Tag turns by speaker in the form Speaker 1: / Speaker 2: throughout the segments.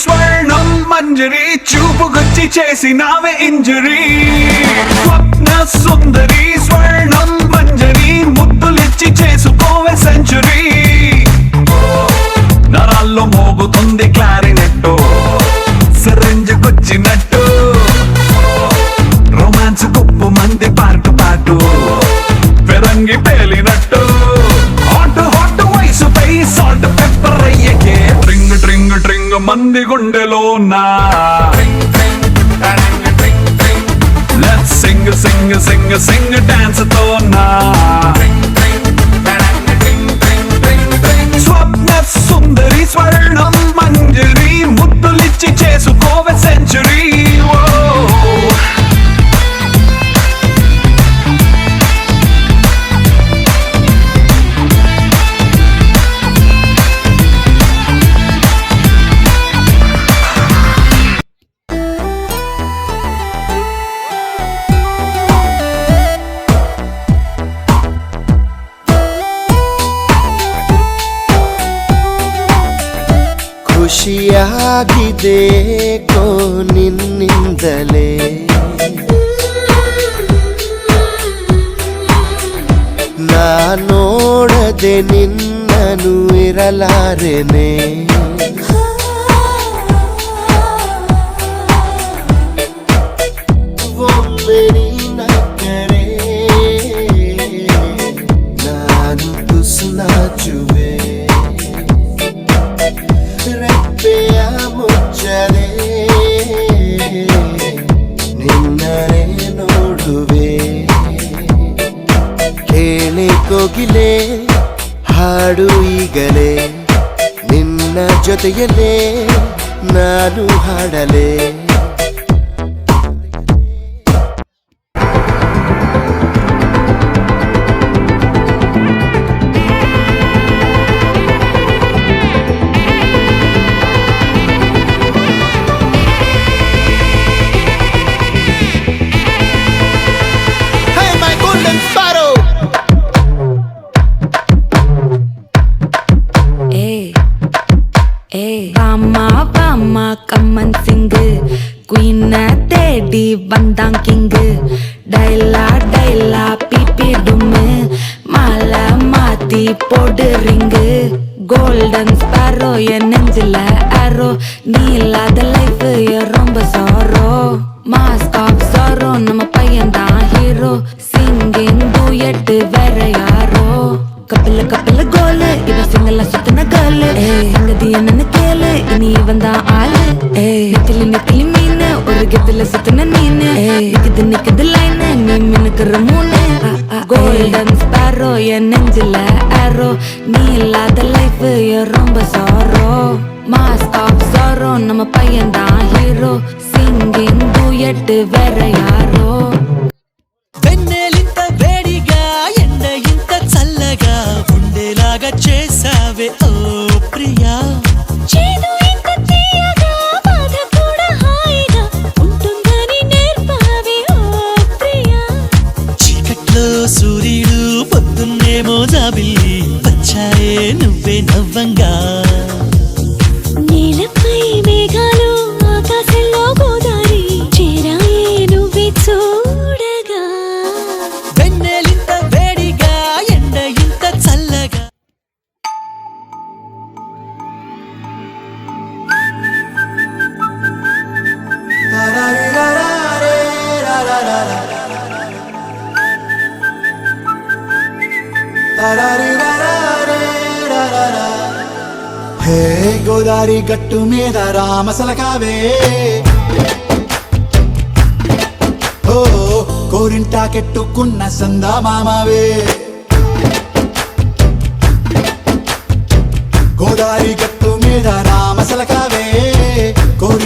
Speaker 1: స్వర్ణం మంజరి చూపుకొచ్చి చేసినావే ఇంజరీ. స్వప్న సుందరి స్వర్ణం మంజరి ముద్దులిచ్చి చేసుకోవే సెంచురీ. నరాల్లో మోగుతుంది క్లారినెట్టు సిరింజుకొచ్చినట్టు. రొమాన్స్ కుప్పు మంది పాటు పాటు ఫిరంగి పేలినట్టు. హాట్ హాట్ వయసుపై సాల్ట్ పెప్పర్ అయ్యకే ట్రింగ్ ట్రింగ్ ట్రింగ్ మంది గుండెలోనా. Let's sing sing sing sing dance తోనా. స్వప్న సుందరి స్వర్ణం మంజరి ముద్దులిచ్చి చేసుకోవే సెంచురీ.
Speaker 2: ಖುಷಿಯಾಗಿದೆ ಕೋ ನಿನ್ನಿಂದಲೇ ನಾ ನೋಡದೆ ನಿನ್ನನು ಇರಲಾರೆನೆ. ಒಮ್ಮೆ ನೀನಕ್ಕರೆ ನಾನು ತುಸು ನಾಚುವೆ. ರೆಪ್ಪೆಯ ಮುಚ್ಚದೆ ನಿನ್ನನೆ ನೋಡುವೆ. ಕೇಳಿ ಕೋಗಿಲೆ ಹಾಡು ಈಗಲೇ ನಿನ್ನ ಜೊತೆಯಲ್ಲೇ ನಾನು ಹಾಡಲೇ.
Speaker 3: கம்மன் சிங்கு குயின தேடி வந்தான் கிங்கு. டைலா டைலா பிபி டும்மு மாலை மாத்தி போடு ரிங்கு. கோல்டன் ஸ்பாரோ என் நெஞ்சில ஆரோ நீ இல்லாத லைஃப் ரொம்ப சாரோ. மாஸ்க் ஆஃப் சாரோ நம்ம பையன் தான் ஹீரோ. சிங்கிங் டூயட் வேற யாரோ. கப்பல கப்பல கோலு இவன் சிங்கல சுத்தின கேளு. சங்கதி என்னன்னு கேளு இனி இவன் தான் ஆளு. நெத்திலி நெத்திலி மீனு ஒரு கெத்துல சுத்தின நீனு. நிக்குது நிக்குது லைனு நீ மினுக்குற மூணு. கோல்டன் ஸ்பாரோ என் நெஞ்சில ஆரோ நீ இல்லாத லைஃப் ரொம்ப சாரோ. மாஸ்க் ஆஃப் சாரோ நம்ம பையன் தான் ஹீரோ. சிங்கிங் டூயட் வேற யாரோ.
Speaker 4: వెన్నెలింత వేడిగా ఎండ ఇంత చల్లగా ఉండేలాగా చేసావే ఓ ప్రియా.
Speaker 5: చేదు ఇంత తీయగా బాధ కూడా హాయిగా ఉంటుందని నేర్పావే ఓ ప్రియా.
Speaker 4: చీకట్లో సూర్యుడు పొద్దున్నేమో జాబిల్లి వచ్చాయే నువ్వే నవ్వంగా.
Speaker 5: నేలపై మేఘాలు ఆకాశంలో గోదారి చేరాయే నువ్వే చూడగా.
Speaker 4: వెన్నెలింత వేడిగా ఎండ ఇంత చల్లగా.
Speaker 6: హే గోదారి గట్టు మీద రామసలకావే. ఓ కోరింటా కెట్టుకున్న సందా మామావే. గోదారి గట్టు మీద రామసలకావే. కోరి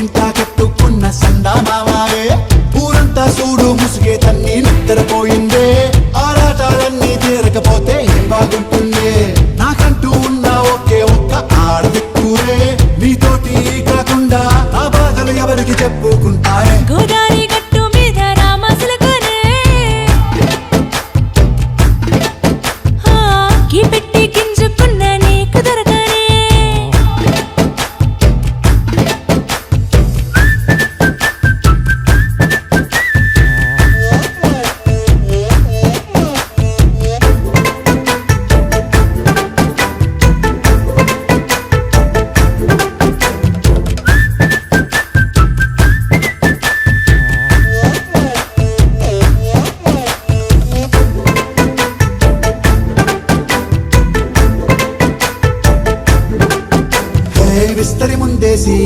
Speaker 6: విస్తరి ముందేసి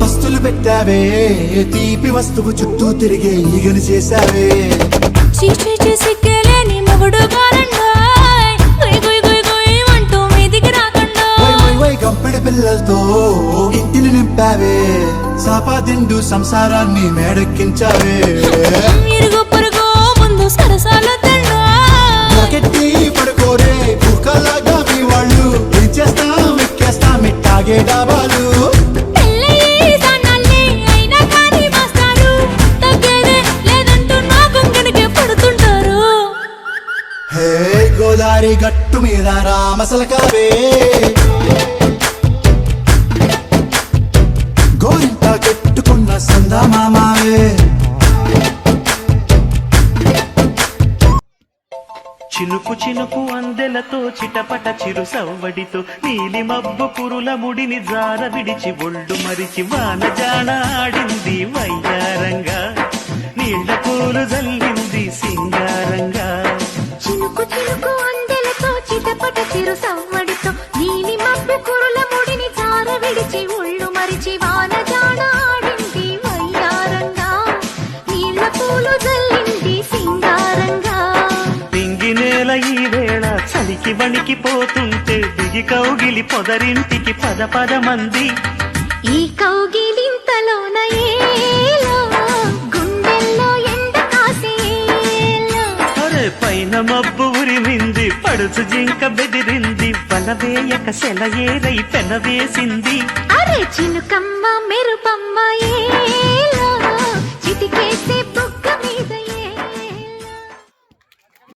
Speaker 6: పస్తులు పెట్టావే తీపి వస్తువు చుట్టూ తిరిగే ఈగను చేశావే
Speaker 5: చీచీ చేసి కేలేని మొగుడు కారండాయ్ గుయ్ గుయ్ గుయ్ గుయ్ అంటూ మీదికి రాకండా
Speaker 6: వై గంపెడి పిల్లలతో ఇంటిని నింపావే సాపాదిండు సంసారాన్ని మేడెక్కించావే
Speaker 5: ఇరుగు పొరుగు ముందు సరసాల తండా
Speaker 6: నాకెట్టి పడుకోరే కుక్కలాగా మీ వాళ్ళు ఏం చేస్తాం ఎక్కేస్తాం ఇట్టాగే డాబాలు
Speaker 5: పెళ్ళయి సన్నాళ్ళే అయినా కానీ మాస్తారు తగ్గేదే లేదంటూ నా గుంగడికే పడుతుంటారు
Speaker 6: హే గోదారి గట్టు మీద రామసలకావే గోరింట కట్టుకున్న సందా మామావే
Speaker 7: చినుకు చినుకు అందెలతో చిటపట చిరు సవ్వడితో నీలి మబ్బు పురుల ముడిని జార విడిచి ఒళ్ళు మరిచి వాన జాన ఆడింది వయ్యారంగా నీళ్ల పూలు జల్లింది సింగారంగా
Speaker 5: చినుకు చినుకు అందెలతో చిటపట చిరు సవ్వడితో నీలి మబ్బు కురుల ముడిని జార విడిచి ఒళ్ళు మరిచి వాన జాన ఆడింది వయ్యారంగా నీళ్ల పూలు జల్లింది సింగారంగా
Speaker 7: పింగి నేల ఈ వేళ చలికి వణికిపోతుంటే దిగి కౌగిలి పొదరింటికి పద పద మంది
Speaker 5: ఈ కౌగిలింతలోన ఏలో గుండెల్లో ఎండ కాసేలో
Speaker 7: అరే పైన మబ్బు ఉరిమింది పడుచు జింక బెదిరింది వలవేయక సెలయేరై పెనవేసింది
Speaker 5: అరే చినుకమ్మ మెరుపమ్మ ఏలో చిటికేసే